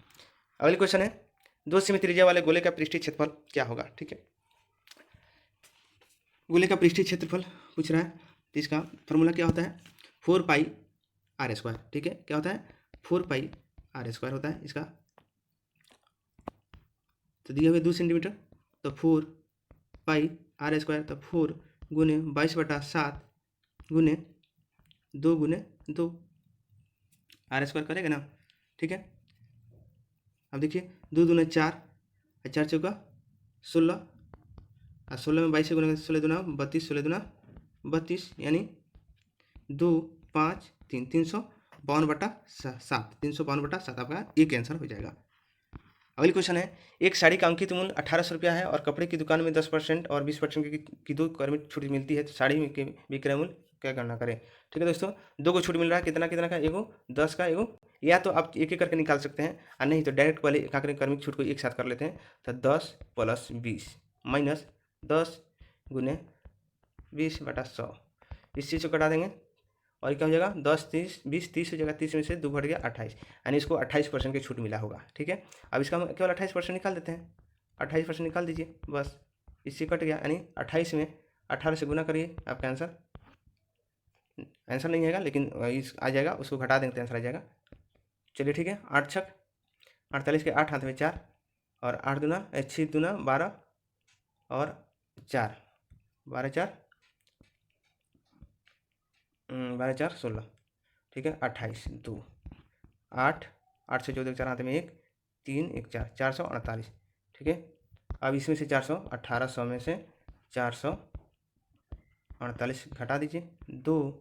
A: अगली क्वेश्चन है, 2 सेमी त्रिज्या वाले गोले का पृष्ठीय क्षेत्रफल क्या होगा, ठीक है। गोले का पृष्ठीय क्षेत्रफल पूछ रहा है, तो इसका फॉर्मूला क्या होता है, 4πr², ठीक है। क्या होता है 4πr² होता है इसका, तो दिए हुए 2 सेंटीमीटर, तो 4πr², तो 4 गुने 22/7 गुने 2 गुने 2 r² करेगा ना, ठीक है। अब देखिए 2 दूना 4, 4 चौका 16, और 16 में 22 से गुना 16 दूना 32, 16 दूना 32, यानी 2 5 3 352/7, 352/7 आपका एक आंसर हो जाएगा। अगली क्वेश्चन है, एक साड़ी का अंकित मूल्य 1800 रुपया है और कपड़े की दुकान में 10% और 20% की दो क्रमिक छूट मिलती है, तो साड़ी के विक्रय मूल्य क्या गणना करें। ठीक है दोस्तों, दो को छूट मिल रहा है, कितना कितना का, एगो 10 का, एगो, या तो आप एक एक करके निकाल सकते हैं और नहीं तो डायरेक्ट पहले क्या करें, क्रमिक छूट को एक साथ कर लेते हैं। तो 10 + 20 माइनस 10 गुने 20/100, इस चीज़ को कटा देंगे और क्या हो जाएगा, 10 30 20 30 हो जाएगा, 30 में से 2 घट गया 28, यानी इसको 28% की छूट मिला होगा। ठीक है, अब इसका हम केवल 28% निकाल देते हैं, 28% निकाल दीजिए, बस इससे कट गया, यानी 28 में 18 से गुना करिए, आपका आंसर नहीं आएगा लेकिन इस आ जाएगा, उसको घटा देंगे तो आंसर आ जाएगा। चलिए ठीक है, 8 छक 48 के 8 हाथ में 4 और 8 दूना 6 दूना 12 और 4 12 4 12 4 16, ठीक है, 28 2 8 8 से 14 4 हाथ में 1 3 1 4 448, ठीक है। अब इसमें से 400 1800 में से 448 घटा दीजिए 2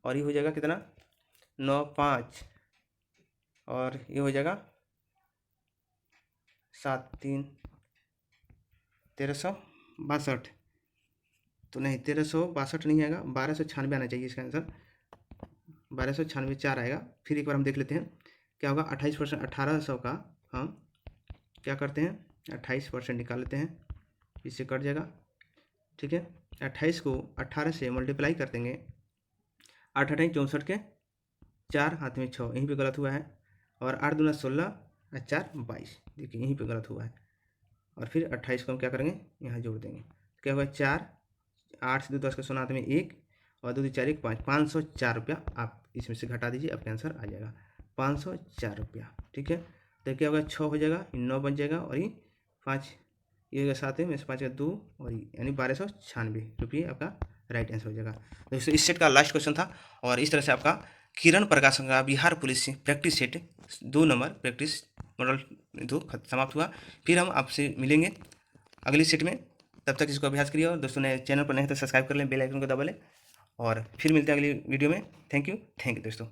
A: और ये हो जाएगा कितना 9 5 और ये हो जाएगा 7 3 1362, तो नहीं 1362 नहीं आएगा, 1296 आना चाहिए इसका आंसर, 1296 4 आएगा। फिर एक बार हम देख लेते हैं क्या होगा, 28% 1800 का हम क्या करते हैं, 28% निकाल लेते हैं, इससे कट जाएगा। ठीक है, 28 को 18 से मल्टीप्लाई कर देंगे, 8 8 64 के 4 हाथ में 6, यहीं पे गलत हुआ है, और 8 दूना 16 और 4 22, देखिए यहीं पे गलत हुआ है। और फिर 28 को हम क्या करेंगे, यहाँ जोड़ देंगे, क्या होगा 4 8 से 2 10 के 16 हाथ में 1 और 2 2 4 1 5 504 रुपया आप इसमें से घटा दीजिए, आपका आंसर आ जाएगा 504 रुपया। ठीक है, तो क्या होगा 6 हो जाएगा, 9 बन जाएगा और ये 5 ये होगा 7 में से 5 का 2 और यानी 1296 रुपये आपका राइट आंसर हो जाएगा। दोस्तों इस सेट का लास्ट क्वेश्चन था और इस तरह से आपका किरण प्रकाशन का Bihar police practice set 2 number practice model 2 समाप्त हुआ। फिर हम आपसे मिलेंगे अगली सेट में, तब तक इसको अभ्यास करिए और दोस्तों ने चैनल पर नहीं तो सब्सक्राइब कर लें, बेल आइकन को दबा लें और फिर मिलते हैं अगली वीडियो में। थैंक यू दोस्तों।